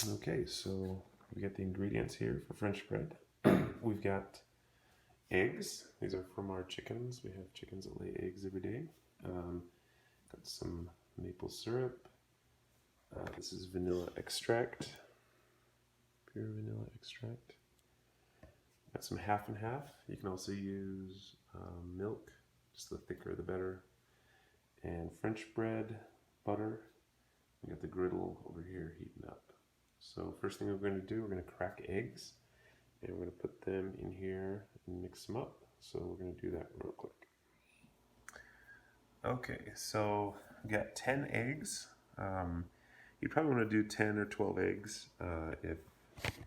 Okay, so we got the ingredients here for French bread. We've got eggs. These are from our chickens. We have chickens that lay eggs every day. Got some maple syrup. This is vanilla extract, pure vanilla extract. Got some half and half. You can also use milk, just the thicker the better. And French bread, butter. We got the griddle over here heating up. So first thing we're going to do, we're going to crack eggs, and we're going to put them in here and mix them up. So we're going to do that real quick. Okay, so we got 10 eggs. You probably want to do 10 or 12 eggs if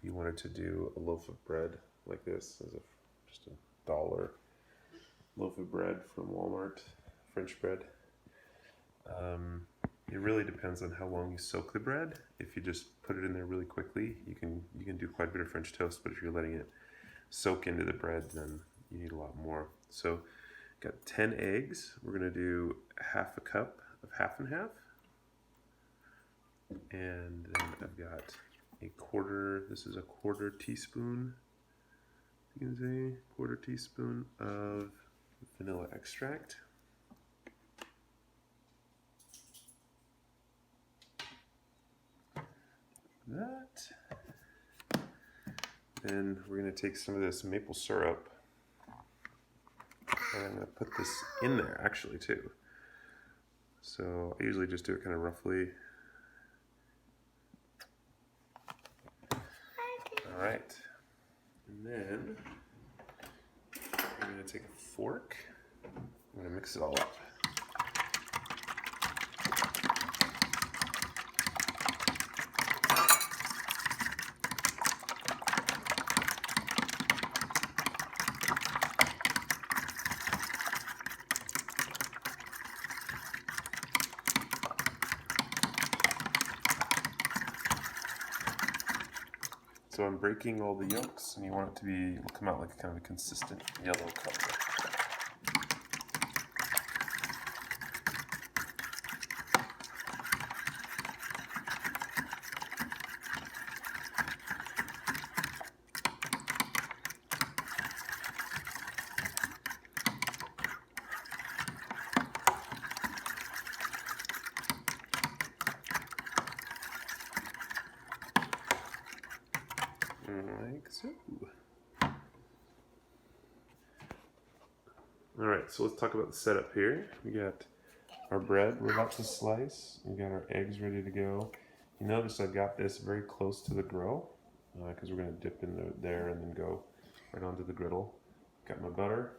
you wanted to do a loaf of bread like this, as just a $1 loaf of bread from Walmart, French bread. It really depends on how long you soak the bread. If you just put it in there really quickly, you can do quite a bit of French toast, but if you're letting it soak into the bread, then you need a lot more. So got 10 eggs. We're going to do half a cup of half and half. And then I've got this is a quarter teaspoon, you can say, quarter teaspoon of vanilla extract. Then we're going to take some of this maple syrup, and I'm going to put this in there actually too. So I usually just do it kind of roughly. All right, and then I'm going to take a fork. I'm going to mix it all up. So I'm breaking all the yolks, and you want it to come out like kind of a consistent yellow color. Like so. Alright, so let's talk about the setup here. We got our bread we're about to slice. We got our eggs ready to go. You notice I got this very close to the grill because we're going to dip in there and then go right onto the griddle. Got my butter,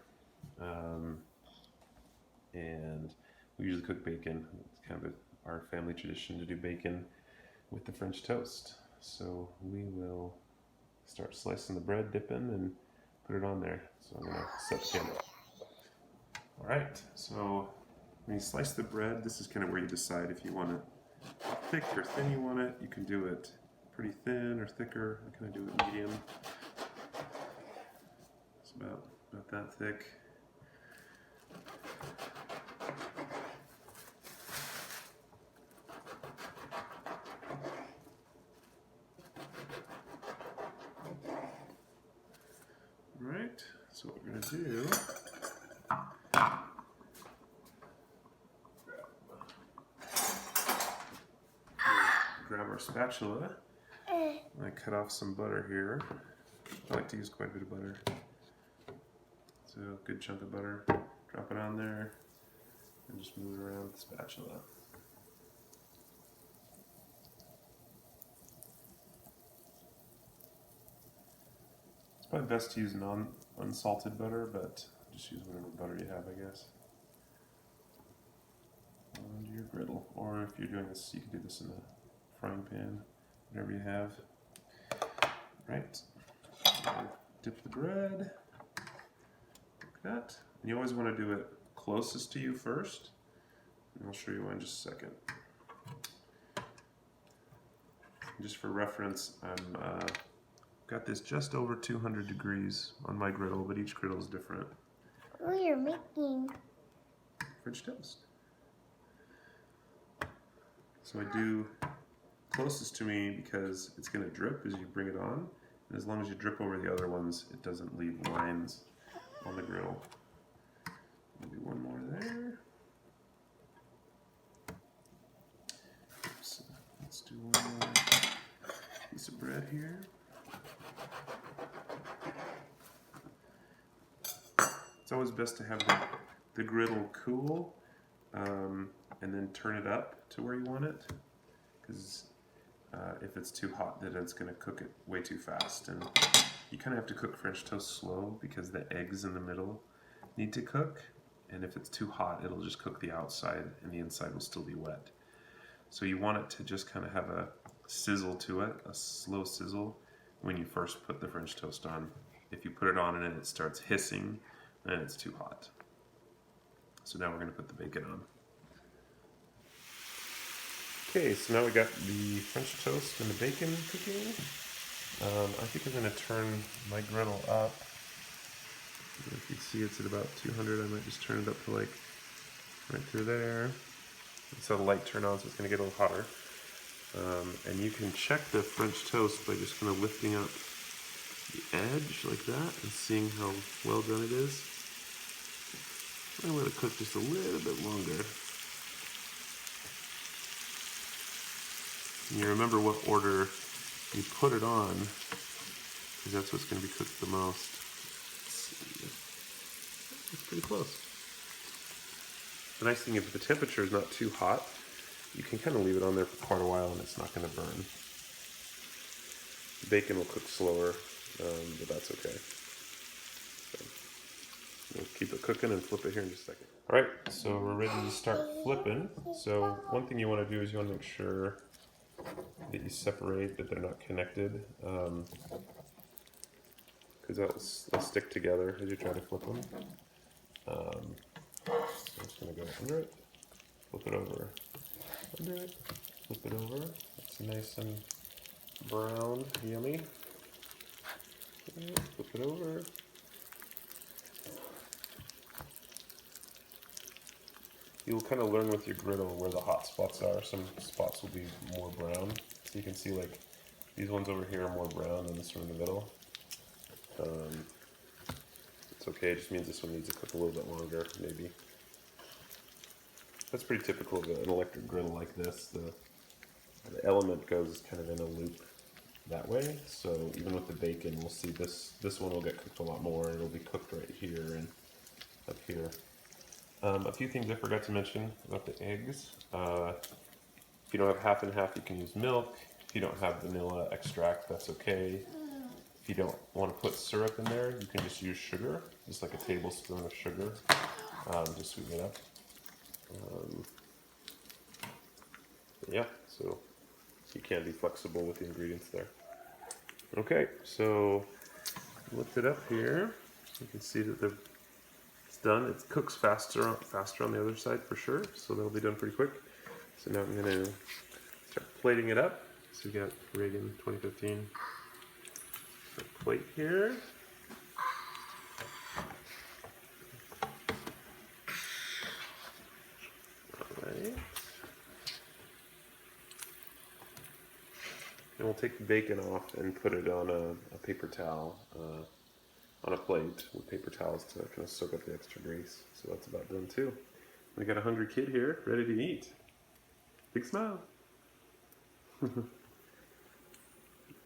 and we usually cook bacon. It's kind of our family tradition to do bacon with the French toast. So we will start slicing the bread, dipping, and put it on there. So I'm going to set the camera up. Alright, so when you slice the bread, this is kind of where you decide if you want it how thick or thin you want it. You can do it pretty thin or thicker. I kind of do it medium. It's about that thick. Alright, so what we're going to do, grab our spatula. I cut off some butter here. I like to use quite a bit of butter. So a good chunk of butter. Drop it on there and just move it around with the spatula. It's probably best to use unsalted butter, but just use whatever butter you have, I guess. Onto your griddle, or if you're doing this, you can do this in a frying pan, whatever you have. Right, dip the bread like that. And you always want to do it closest to you first, and I'll show you why in just a second. Just for reference, I'm got this just over 200 degrees on my griddle, but each griddle is different. Oh, you're making French toast. So I do closest to me because it's going to drip as you bring it on. And as long as you drip over the other ones, it doesn't leave lines on the griddle. Maybe one more there. Oops. Let's do one more piece of bread here. It's always best to have the griddle cool and then turn it up to where you want it, because if it's too hot, then it's going to cook it way too fast. And you kind of have to cook French toast slow because the eggs in the middle need to cook. And if it's too hot, it'll just cook the outside and the inside will still be wet. So you want it to just kind of have a sizzle to it, a slow sizzle, when you first put the French toast on. If you put it on and it starts hissing, then it's too hot. So now we're going to put the bacon on. Okay, so now we got the French toast and the bacon cooking. I think I'm going to turn my griddle up. If you see it's at about 200, I might just turn it up to like right through there. So the light turn on, so it's going to get a little hotter. And you can check the French toast by just kind of lifting up the edge like that and seeing how well done it is. I'm going to let it cook just a little bit longer. And you remember what order you put it on, because that's what's going to be cooked the most. It's pretty close. The nice thing, if the temperature is not too hot, you can kind of leave it on there for quite a while and it's not going to burn. The bacon will cook slower, but that's okay. So we'll keep it cooking and flip it here in just a second. Alright, so we're ready to start flipping. So one thing you want to do is you want to make sure that you separate, that they're not connected, because they'll stick together as you try to flip them. So I'm just going to go under it, flip it over, under it, flip it over. It's nice and brown, yummy. Flip it over. You'll kind of learn with your griddle where the hot spots are. Some spots will be more brown. So you can see like these ones over here are more brown than this one in the middle. It's okay, it just means this one needs to cook a little bit longer, maybe. That's pretty typical of an electric griddle like this. The element goes kind of in a loop that way. So even with the bacon, we'll see this one will get cooked a lot more. It'll be cooked right here and up here. A few things I forgot to mention about the eggs. If you don't have half and half, you can use milk. If you don't have vanilla extract, that's okay. If you don't want to put syrup in there, you can just use sugar, just like a tablespoon of sugar, to sweeten it up. Yeah, so you can be flexible with the ingredients there. Okay, so lift it up here. You can see that it's done. It cooks faster on the other side for sure, so that'll be done pretty quick. So now I'm going to start plating it up. So we got Reagan 2015 plate here. Alright. And we'll take the bacon off and put it on a paper towel, on a plate with paper towels to kind of soak up the extra grease. So that's about done too. We got a hungry kid here, ready to eat. Big smile.